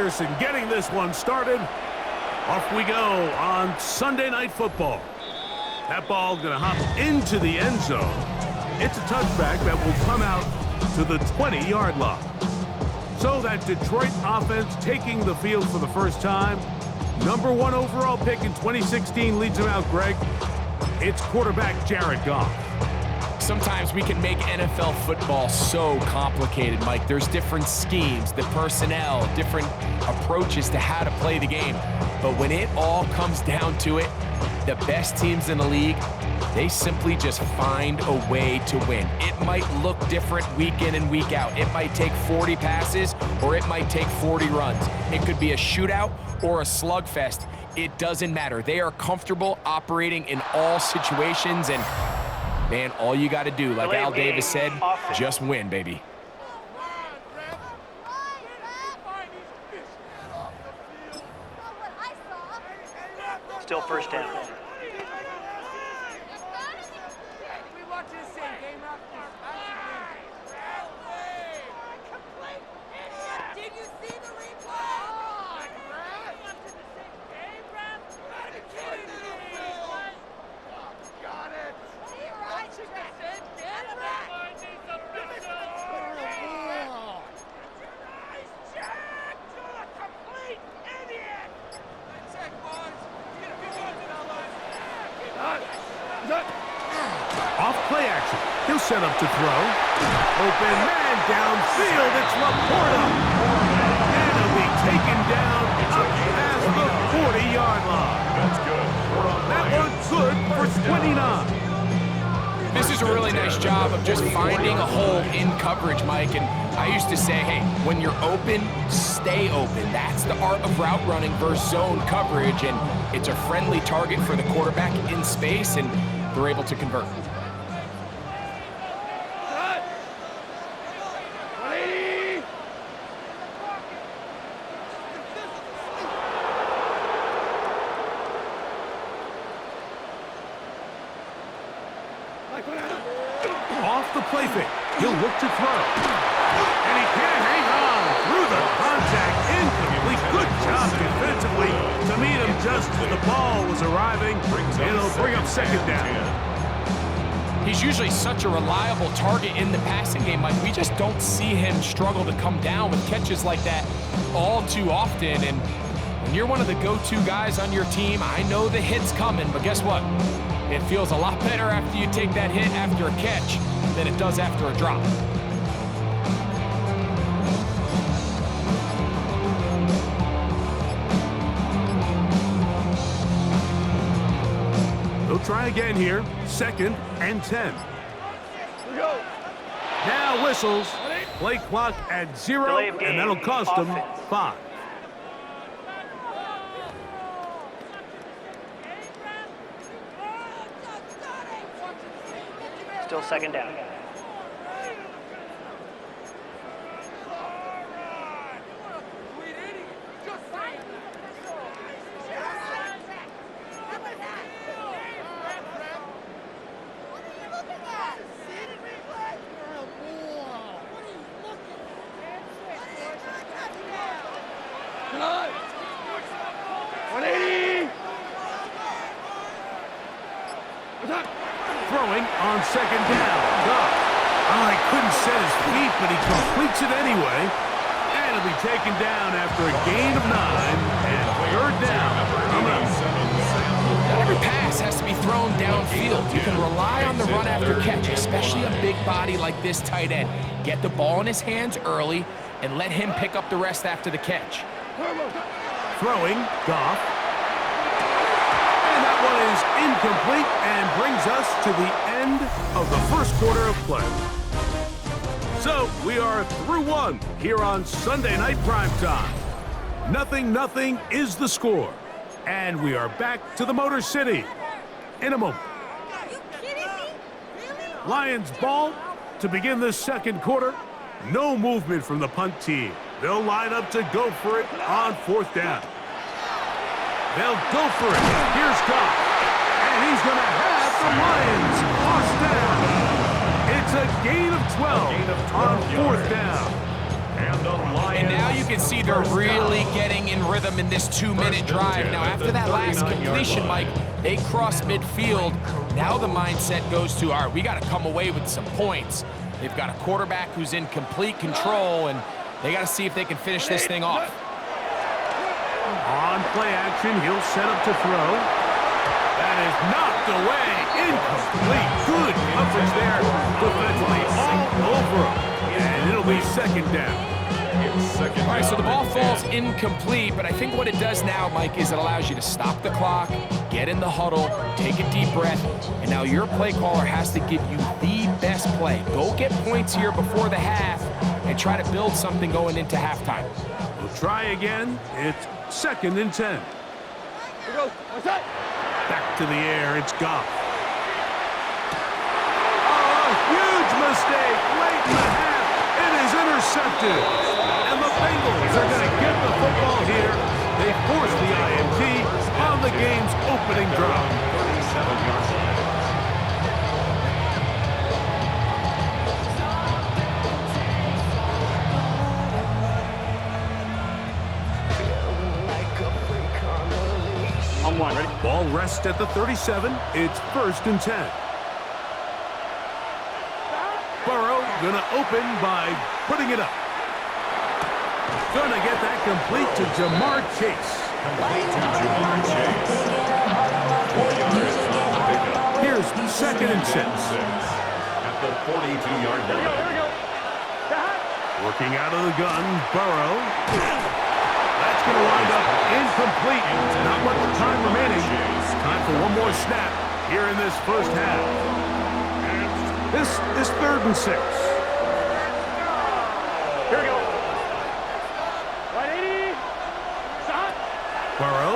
Anderson getting this one started. Off we go on Sunday Night Football. That ball going to hop into the end zone. It's a touchback that will come out to the 20-yard line. So that Detroit offense taking the field for the first time. Number 1 overall pick in 2016 leads them out, Greg. It's quarterback Jared Goff. Sometimes we can make NFL football so complicated, Mike. There's different schemes, the personnel, different approaches to how to play the game. But when it all comes down to it, the best teams in the league, they simply just find a way to win. It might look different week in and week out. It might take 40 passes or it might take 40 runs. It could be a shootout or a slugfest. It doesn't matter. They are comfortable operating in all situations, and man, all you got to do, like Al Davis said, just win, baby. Still first down. Off play action. He'll set up to throw. Open man downfield. It's Laporta. And he'll be taken down up past the 40-yard line. That's good. That one's good for 29. This is a really nice job of just finding a hole in coverage, Mike. And I used to say, hey, when you're open, stay open. That's the art of route running versus zone coverage. And it's a friendly target for the quarterback in space, and they're able to convert. Off the play fake. He'll look to throw. And he can't hang on through the contact. Incomplete. Good job defensively to meet him just as the ball was arriving. It'll bring up second down. He's usually such a reliable target in the passing game, Mike. We just don't see him struggle to come down with catches like that all too often. And when you're one of the go-to guys on your team, I know the hit's coming, but guess what? It feels a lot better after you take that hit after a catch than it does after a drop. They'll try again here. 2nd and 10. Now whistles. Play clock at 0, and that'll cost them 5. Still second down. Throwing on 2nd down. Goff. Oh, he couldn't set his feet, but he completes it anyway. And he'll be taken down after a gain of 9. And 3rd down. Not every pass has to be thrown downfield. You can rely on the run after catch, especially a big body like this tight end. Get the ball in his hands early and let him pick up the rest after the catch. Throwing, Goff. And that one is incomplete and brings us to the end of the first quarter of play. So we are through 1 here on Sunday Night Primetime. 0-0 is the score. And we are back to the Motor City in a moment. Are you kidding me? Really? Lions ball to begin the second quarter. No movement from the punt team. They'll line up to go for it on 4th down. They'll go for it. Here's Goff. And he's going to have the Lions forced down. It's a gain of 12 on 4th down. And now you can see they're really getting in rhythm in this 2-minute drive. Now, after that last completion, Mike, they cross midfield. Now the mindset goes to, all right, we got to come away with some points. They've got a quarterback who's in complete control, and they got to see if they can finish this thing off. On play action, he'll set up to throw. That is knocked away. Incomplete. Good coverage there. Defensively all over him. And it'll be second down. All right, so the ball falls incomplete, but I think what it does now, Mike, is it allows you to stop the clock, get in the huddle, take a deep breath, and now your play caller has to give you the best play. Go get points here before the half and try to build something going into halftime. We'll try again. It's 2nd and 10. Back to the air, it's Goff. Oh, huge mistake late in the half. It is intercepted. And the Bengals are going to get the football here. They force the INT on the game's opening drive. 37 yards. On one, ready? Ball rests at the 37. It's 1st and 10. Burrow gonna open by putting it up. Gonna get that complete to Jamar Chase. Here's 2nd and 6. At the 42-yard line. Working out of the gun, Burrow. That's going to wind up incomplete. Not much time remaining. Time for one more snap here in this first half. This is 3rd and 6. Here we go. 180. Shot. Burrow.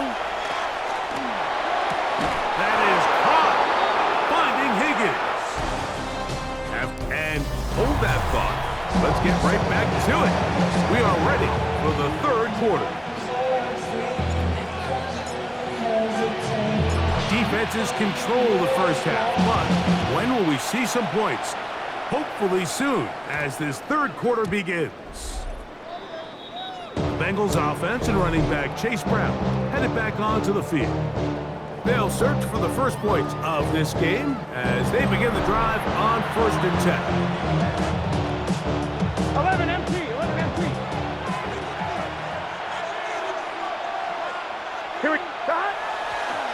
That is caught. Finding Higgins. And hold that thought. Let's get right back to it. We are ready for the 3rd quarter. Defenses control the first half, but when will we see some points? Hopefully soon, as this 3rd quarter begins. The Bengals offense and running back Chase Brown headed back onto the field. They'll search for the first points of this game as they begin the drive on 1st and 10. 11 MT. 11 MT. Here we go.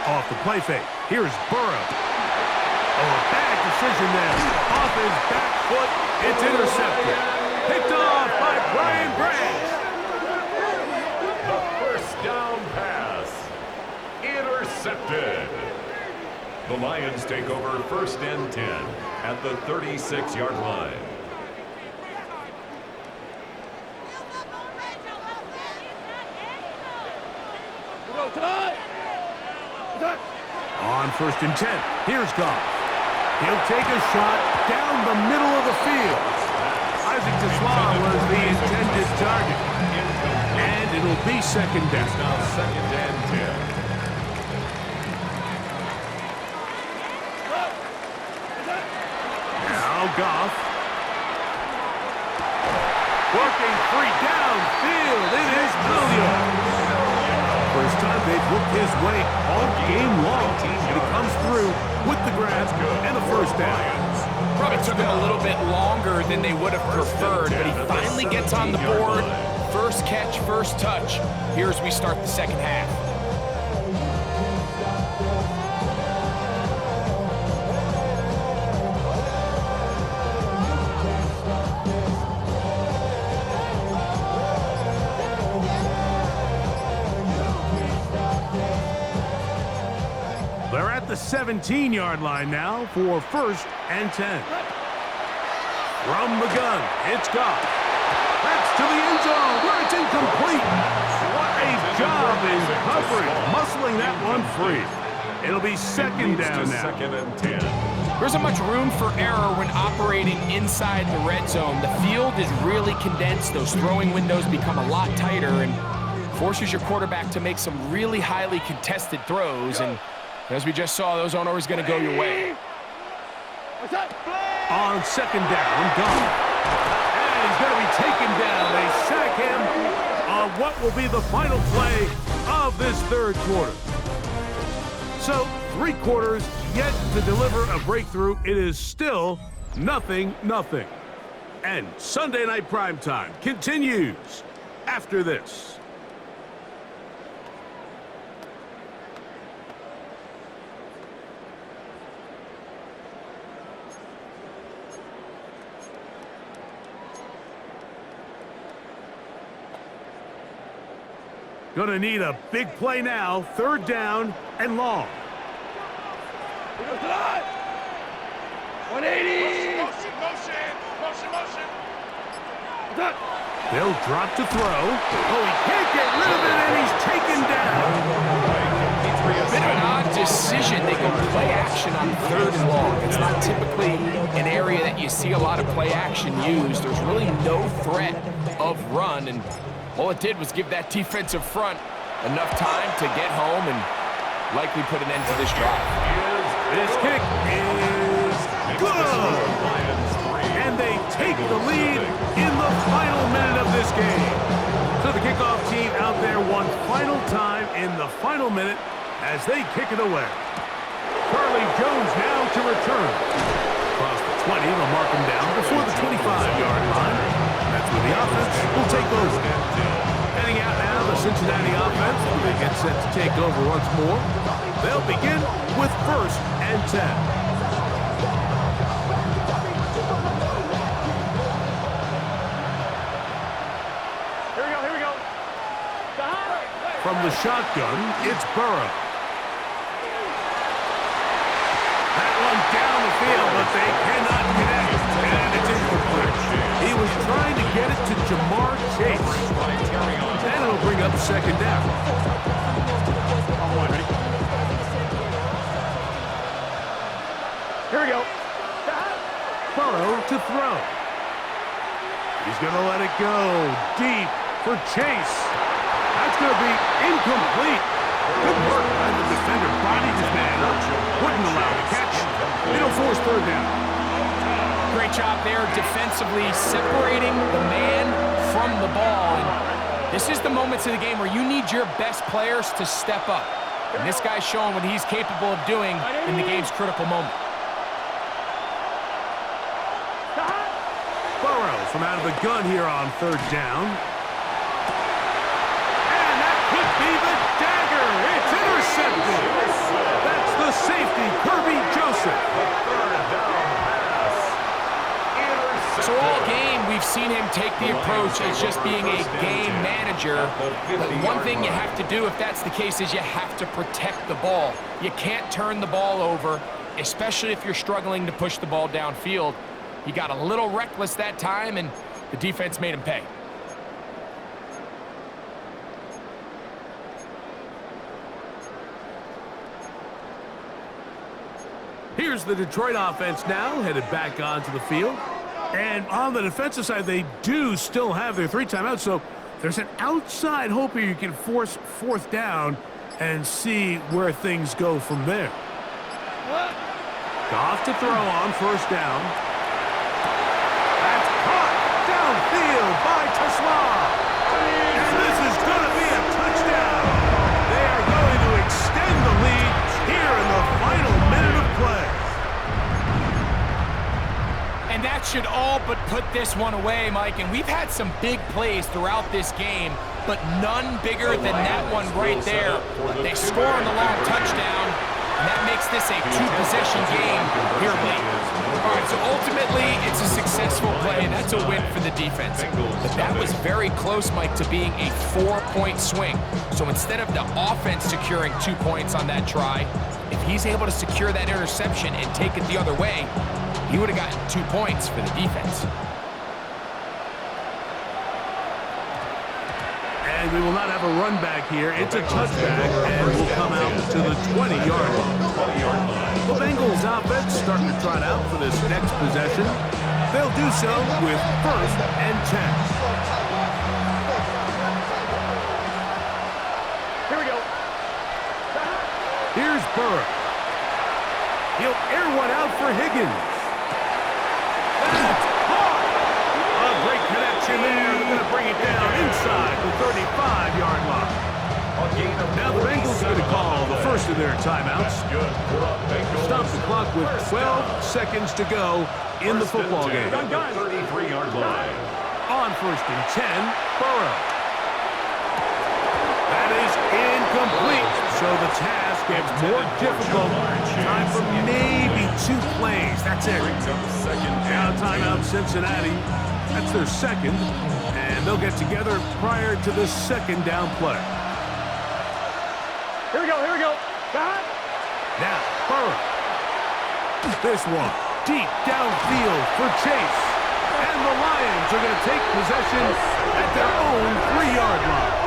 Off the play fake. Here's Burrow. Oh, a bad decision there. Off his back foot. It's intercepted. Picked off by Brian Branch. The first down pass. Intercepted. The Lions take over 1st and 10 at the 36-yard line. On 1st and 10, here's Goff. He'll take a shot down the middle of the field. Isaac Tesla was the intended target. And it'll be 2nd down. It's now 2nd and 10. Now Goff. Working free downfield. It is Williams. First time they've worked his way all game long. And he comes through with the grab and a 1st down. Probably took him a little bit longer than they would have preferred, but he finally gets on the board. First catch, first touch. Here as we start the 2nd half. They're at the 17-yard line now for 1st and 10. From the gun, it's Goff. That's to the end zone where it's incomplete. What a job in coverage, muscling that one free. It'll be 2nd down now. 2nd and 10. There isn't much room for error when operating inside the red zone. The field is really condensed. Those throwing windows become a lot tighter and forces your quarterback to make some really highly contested throws. And as we just saw, those aren't always going to go your way. On 2nd down, Goff. And And he's going to be taken down. They sack him on what will be the final play of this third quarter. So, 3 quarters yet to deliver a breakthrough. It is still 0-0. And Sunday Night Primetime continues after this. Gonna need a big play now. 3rd down and long. 180. They'll drop to throw. Oh, he can't get rid of it, and he's taken down. Bit of an odd decision. They go play action on 3rd and long. It's not typically an area that you see a lot of play action used. There's really no threat of run, and all it did was give that defensive front enough time to get home and likely put an end to this drive. This kick is good. And they take the lead in the final minute of this game. So the kickoff team out there one final time in the final minute as they kick it away. Charlie Jones now to return. Across the 20, they'll mark him down before the 25-yard line. That's where the offense will take over. Heading out now, the Cincinnati offense, when they get set to take over once more. They'll begin with 1st and 10. From the shotgun, it's Burrow. That one down the field, but they cannot connect. And it's incomplete. He was trying to get it to Jamar Chase. And it'll bring up 2nd down. Here we go. Burrow to throw. He's going to let it go deep for Chase. That's going to be incomplete. Good work by the defender. Bodied his man up. Wouldn't allow the catch. It'll force 3rd down. Great job there defensively, separating the man from the ball. And this is the moments of the game where you need your best players to step up. And this guy's showing what he's capable of doing in the game's critical moment. Burrow from out of the gun here on 3rd down. And that could be the dagger. It's intercepted. That's the safety, Kirby Joseph. So all game, we've seen him take the approach as just being a game manager. But one thing you have to do if that's the case is you have to protect the ball. You can't turn the ball over, especially if you're struggling to push the ball downfield. He got a little reckless that time, and the defense made him pay. Here's the Detroit offense now, headed back onto the field. And on the defensive side, they do still have their 3 timeouts, so there's an outside hope here you can force 4th down and see where things go from there. Goff to throw on 1st down. That's caught downfield by Tesla. And this is going to be a touchdown. They are going to extend the lead here in the final minute of play. And that should all but put this one away, Mike. And we've had some big plays throughout this game, but none bigger than that one right there. They score on the long touchdown, and that makes this a 2-possession game here late. All right, so ultimately, it's a successful play. That's a win for the defense. But that was very close, Mike, to being a 4-point swing. So instead of the offense securing 2 points on that try, if he's able to secure that interception and take it the other way, he would have gotten 2 points for the defense. And we will not have a run back here. It's a touchback, and will come out to the 20-yard line. The Bengals offense starting to trot out for this next possession. They'll do so with 1st and 10. Here we go. Here's Burrow. He'll air one out for Higgins. That's caught. A great bring it down inside the 35-yard line. Now the Bengals are going to call the first of their timeouts. Stop the clock with 12 seconds to go in the football game. 33-yard line. On first and 10, Burrow. That is incomplete, so the task gets more difficult. Time for maybe 2 plays. That's it. Now timeout Cincinnati. That's their second, and they'll get together prior to the second down play. Here we go, here we go. God. Now, Burrow. This one, deep downfield for Chase. And the Lions are going to take possession at their own 3-yard line.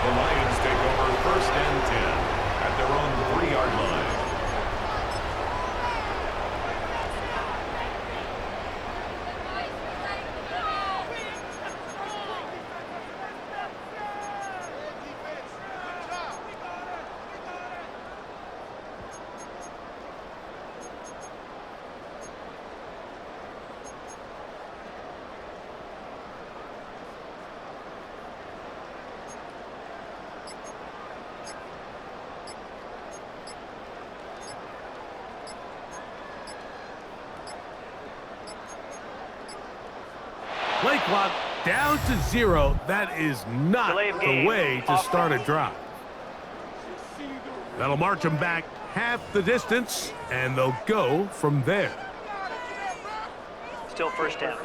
The Lions take over first and 10 at their own 3-yard line. Play clock down to 0. That is not the way to start a drive. That'll march them back half the distance, and they'll go from there. Still first down.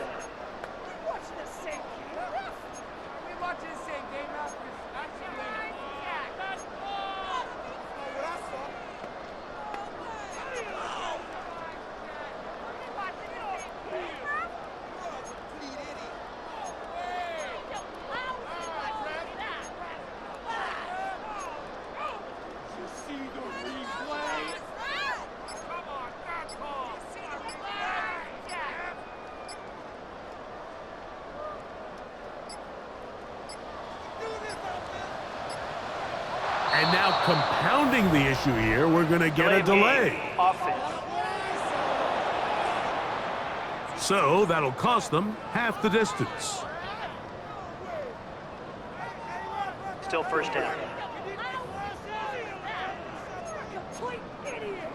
And now compounding the issue here, we're going to get a delay. Offense. So that'll cost them half the distance. Still first down. Complete idiot.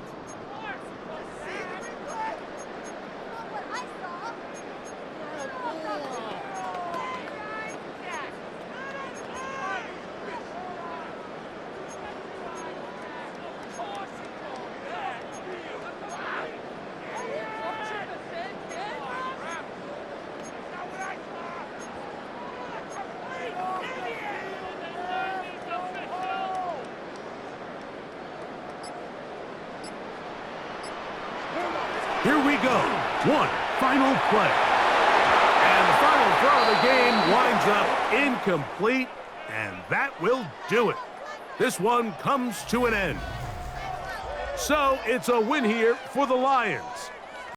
Here we go. One final play. And the final throw of the game winds up incomplete, and that will do it. This one comes to an end. So it's a win here for the Lions.